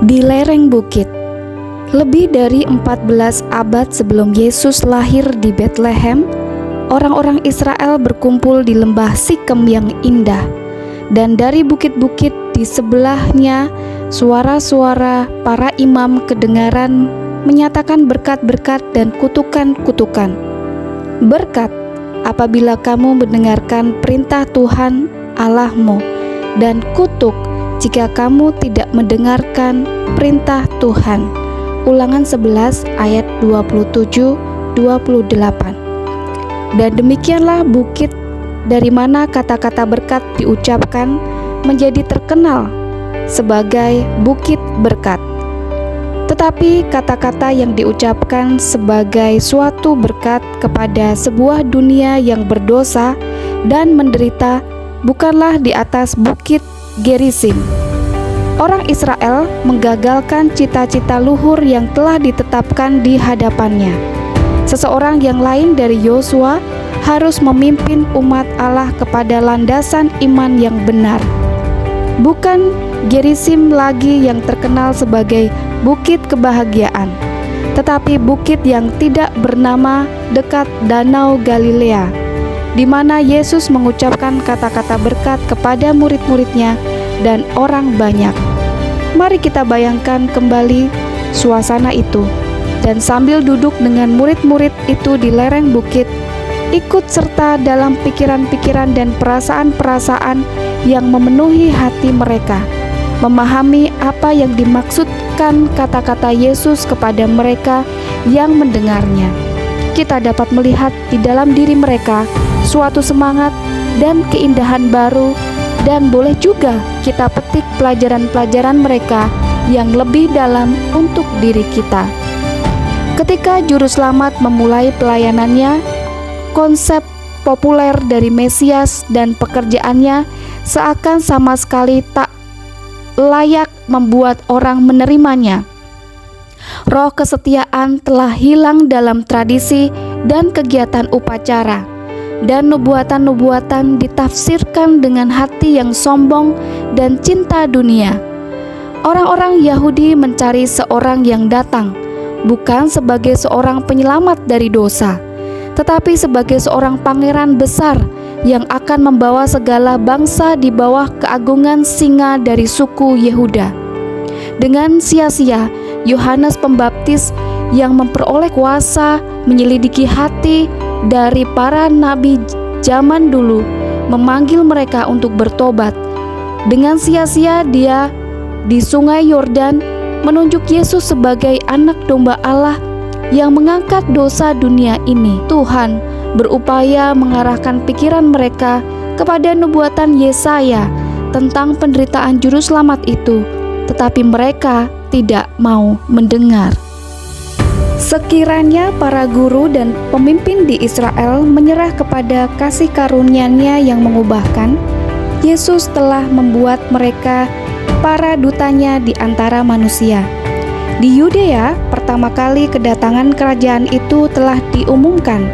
Di lereng bukit, lebih dari 14 abad sebelum Yesus lahir di Betlehem, orang-orang Israel berkumpul di lembah Sikem yang indah, dan dari bukit-bukit di sebelahnya suara-suara para imam kedengaran menyatakan berkat-berkat dan kutukan-kutukan. Berkat apabila kamu mendengarkan perintah Tuhan Allahmu, dan kutuk jika kamu tidak mendengarkan perintah Tuhan. Ulangan 11 ayat 27-28. Dan demikianlah bukit dari mana kata-kata berkat diucapkan menjadi terkenal sebagai bukit berkat. Tetapi kata-kata yang diucapkan sebagai suatu berkat kepada sebuah dunia yang berdosa dan menderita bukanlah di atas bukit Gerisim. Orang Israel menggagalkan cita-cita luhur yang telah ditetapkan di hadapannya. Seseorang yang lain dari Yosua harus memimpin umat Allah kepada landasan iman yang benar. Bukan Gerisim lagi yang terkenal sebagai bukit kebahagiaan, tetapi bukit yang tidak bernama dekat Danau Galilea, di mana Yesus mengucapkan kata-kata berkat kepada murid-muridnya dan orang banyak. Mari kita bayangkan kembali suasana itu, dan sambil duduk dengan murid-murid itu di lereng bukit, ikut serta dalam pikiran-pikiran dan perasaan-perasaan yang memenuhi hati mereka, memahami apa yang dimaksudkan kata-kata Yesus kepada mereka yang mendengarnya. Kita dapat melihat di dalam diri mereka suatu semangat dan keindahan baru, dan boleh juga kita petik pelajaran-pelajaran mereka yang lebih dalam untuk diri kita. Ketika Juru Selamat memulai pelayanannya, konsep populer dari Mesias dan pekerjaannya seakan sama sekali tak layak membuat orang menerimanya. Roh kesetiaan telah hilang dalam tradisi dan kegiatan upacara, dan nubuatan-nubuatan ditafsirkan dengan hati yang sombong dan cinta dunia. Orang-orang Yahudi mencari seorang yang datang, bukan sebagai seorang penyelamat dari dosa, tetapi sebagai seorang pangeran besar yang akan membawa segala bangsa di bawah keagungan singa dari suku Yehuda. Dengan sia-sia, Yohanes Pembaptis yang memperoleh kuasa menyelidiki hati dari para nabi zaman dulu memanggil mereka untuk bertobat. Dengan sia-sia dia di sungai Yordan menunjuk Yesus sebagai anak domba Allah yang mengangkat dosa dunia ini. Tuhan berupaya mengarahkan pikiran mereka kepada nubuatan Yesaya tentang penderitaan Juru Selamat itu, tetapi mereka tidak mau mendengar. Sekiranya para guru dan pemimpin di Israel menyerah kepada kasih karunia-Nya yang mengubahkan, Yesus telah membuat mereka para dutanya di antara manusia. Di Yudea, pertama kali kedatangan kerajaan itu telah diumumkan,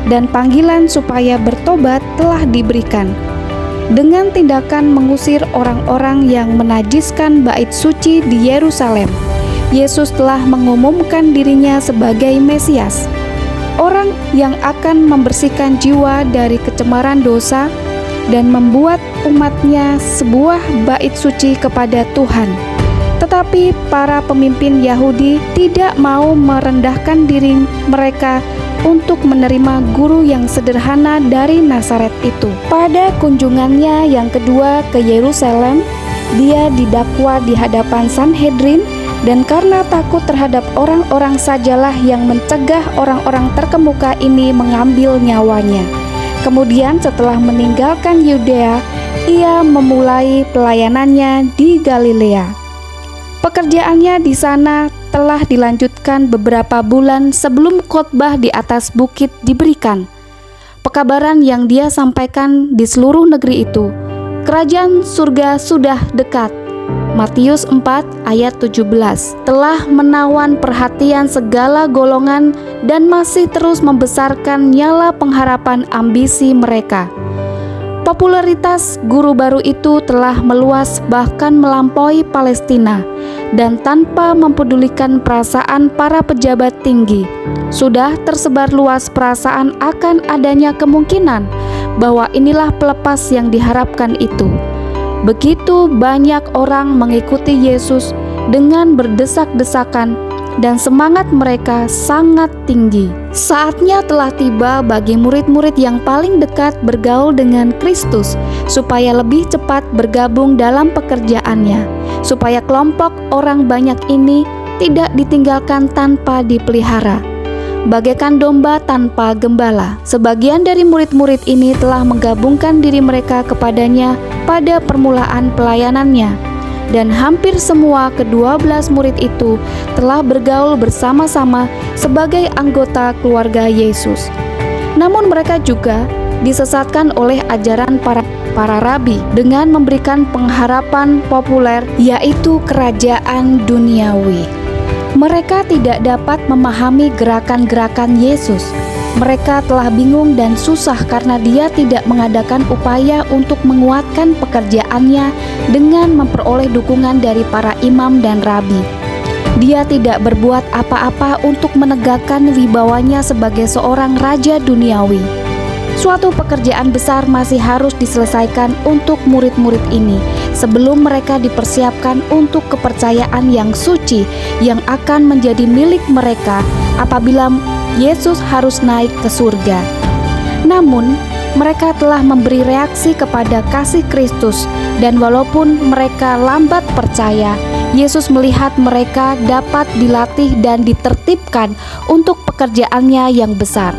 dan panggilan supaya bertobat telah diberikan. Dengan tindakan mengusir orang-orang yang menajiskan bait suci di Yerusalem, Yesus telah mengumumkan dirinya sebagai Mesias, orang yang akan membersihkan jiwa dari kecemaran dosa dan membuat umatnya sebuah bait suci kepada Tuhan. Tetapi para pemimpin Yahudi tidak mau merendahkan diri mereka untuk menerima guru yang sederhana dari Nazaret itu. Pada kunjungannya yang kedua ke Yerusalem, dia didakwa di hadapan Sanhedrin, dan karena takut terhadap orang-orang sajalah yang mencegah orang-orang terkemuka ini mengambil nyawanya. Kemudian setelah meninggalkan Yudea, ia memulai pelayanannya di Galilea. Pekerjaannya di sana telah dilanjutkan beberapa bulan sebelum khotbah di atas bukit diberikan. Pekabaran yang dia sampaikan di seluruh negeri itu, kerajaan surga sudah dekat. Matius 4 ayat 17 telah menawan perhatian segala golongan dan masih terus membesarkan nyala pengharapan ambisi mereka. Popularitas guru baru itu telah meluas bahkan melampaui Palestina, dan tanpa mempedulikan perasaan para pejabat tinggi. Sudah tersebar luas perasaan akan adanya kemungkinan bahwa inilah pelepas yang diharapkan itu. Begitu banyak orang mengikuti Yesus dengan berdesak-desakan dan semangat mereka sangat tinggi. Saatnya telah tiba bagi murid-murid yang paling dekat bergaul dengan Kristus supaya lebih cepat bergabung dalam pekerjaannya, supaya kelompok orang banyak ini tidak ditinggalkan tanpa dipelihara. Bagaikan domba tanpa gembala, sebagian dari murid-murid ini telah menggabungkan diri mereka kepadanya pada permulaan pelayanannya, dan hampir semua ke-12 murid itu telah bergaul bersama-sama sebagai anggota keluarga Yesus. Namun mereka juga disesatkan oleh ajaran para rabi dengan memberikan pengharapan populer, yaitu kerajaan duniawi. Mereka tidak dapat memahami gerakan-gerakan Yesus. Mereka telah bingung dan susah karena Dia tidak mengadakan upaya untuk menguatkan pekerjaannya dengan memperoleh dukungan dari para imam dan rabi. Dia tidak berbuat apa-apa untuk menegakkan wibawanya sebagai seorang raja duniawi. Suatu pekerjaan besar masih harus diselesaikan untuk murid-murid ini sebelum mereka dipersiapkan untuk kepercayaan yang suci yang akan menjadi milik mereka apabila Yesus harus naik ke surga. Namun, mereka telah memberi reaksi kepada kasih Kristus, dan walaupun mereka lambat percaya, Yesus melihat mereka dapat dilatih dan ditertibkan untuk pekerjaannya yang besar.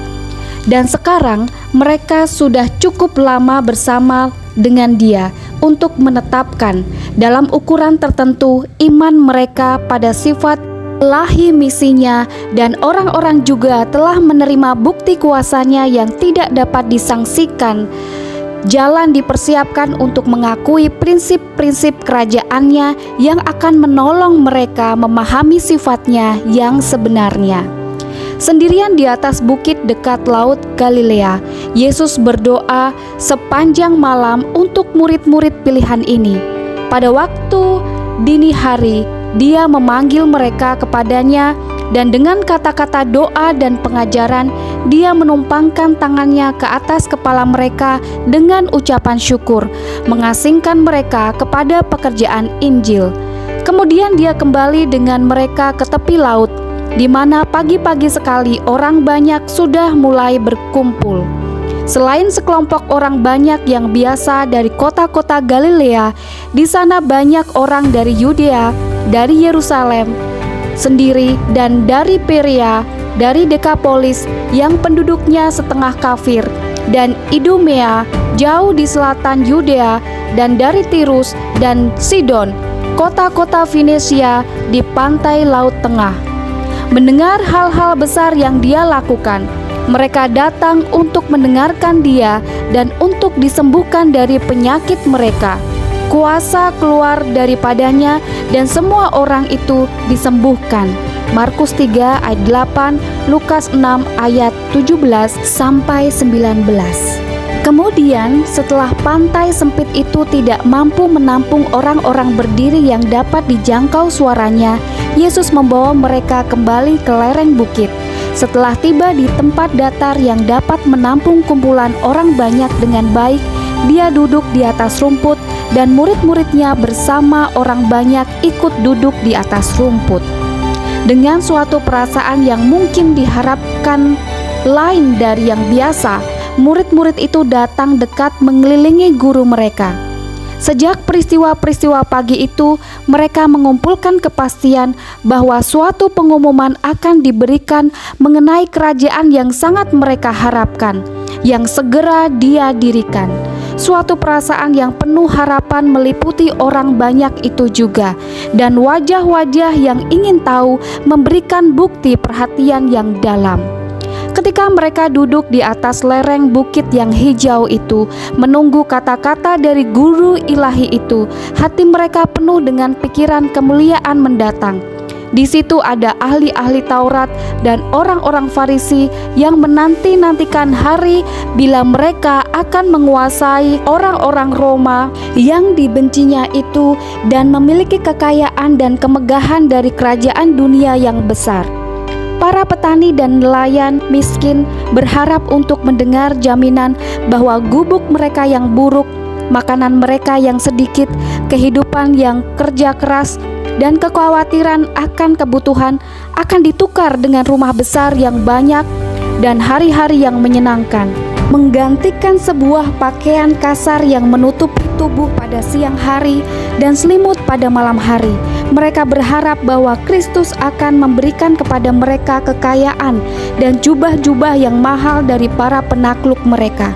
Dan sekarang mereka sudah cukup lama bersama dengan Dia untuk menetapkan dalam ukuran tertentu iman mereka pada sifat ilahi misinya, dan orang-orang juga telah menerima bukti kuasanya yang tidak dapat disangsikan. Jalan dipersiapkan untuk mengakui prinsip-prinsip kerajaannya yang akan menolong mereka memahami sifatnya yang sebenarnya. Sendirian di atas bukit dekat laut Galilea, Yesus berdoa sepanjang malam untuk murid-murid pilihan ini. Pada waktu dini hari, Dia memanggil mereka kepadanya, dan dengan kata-kata doa dan pengajaran, Dia menumpangkan tangannya ke atas kepala mereka dengan ucapan syukur, mengasingkan mereka kepada pekerjaan Injil. Kemudian Dia kembali dengan mereka ke tepi laut, di mana pagi-pagi sekali orang banyak sudah mulai berkumpul. Selain sekelompok orang banyak yang biasa dari kota-kota Galilea, di sana banyak orang dari Yudea, dari Yerusalem sendiri, dan dari Perea, dari Dekapolis yang penduduknya setengah kafir, dan Idumea jauh di selatan Yudea, dan dari Tirus dan Sidon, kota-kota Fenisia di pantai Laut Tengah. Mendengar hal-hal besar yang Dia lakukan, mereka datang untuk mendengarkan Dia dan untuk disembuhkan dari penyakit mereka. Kuasa keluar daripadanya dan semua orang itu disembuhkan. Markus 3 ayat 8, Lukas 6 ayat 17 sampai 19. Kemudian setelah pantai sempit itu tidak mampu menampung orang-orang berdiri yang dapat dijangkau suaranya, Yesus membawa mereka kembali ke lereng bukit. Setelah tiba di tempat datar yang dapat menampung kumpulan orang banyak dengan baik, Dia duduk di atas rumput, dan murid-muridnya bersama orang banyak ikut duduk di atas rumput. Dengan suatu perasaan yang mungkin diharapkan lain dari yang biasa, murid-murid itu datang dekat mengelilingi guru mereka. Sejak peristiwa-peristiwa pagi itu, mereka mengumpulkan kepastian bahwa suatu pengumuman akan diberikan mengenai kerajaan yang sangat mereka harapkan, yang segera Dia dirikan. Suatu perasaan yang penuh harapan meliputi orang banyak itu juga, dan wajah-wajah yang ingin tahu memberikan bukti perhatian yang dalam. Ketika mereka duduk di atas lereng bukit yang hijau itu, menunggu kata-kata dari guru ilahi itu, hati mereka penuh dengan pikiran kemuliaan mendatang. Di situ ada ahli-ahli Taurat dan orang-orang Farisi yang menanti-nantikan hari bila mereka akan menguasai orang-orang Roma yang dibencinya itu dan memiliki kekayaan dan kemegahan dari kerajaan dunia yang besar. Para petani dan nelayan miskin berharap untuk mendengar jaminan bahwa gubuk mereka yang buruk, makanan mereka yang sedikit, kehidupan yang kerja keras, dan kekhawatiran akan kebutuhan akan ditukar dengan rumah besar yang banyak dan hari-hari yang menyenangkan, menggantikan sebuah pakaian kasar yang menutupi tubuh pada siang hari dan selimut pada malam hari. Mereka berharap bahwa Kristus akan memberikan kepada mereka kekayaan dan jubah-jubah yang mahal dari para penakluk mereka.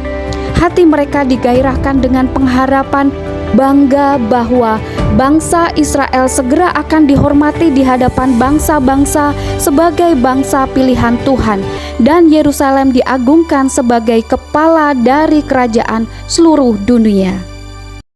Hati mereka digairahkan dengan pengharapan bangga bahwa bangsa Israel segera akan dihormati di hadapan bangsa-bangsa sebagai bangsa pilihan Tuhan, dan Yerusalem diagungkan sebagai kepala dari kerajaan seluruh dunia.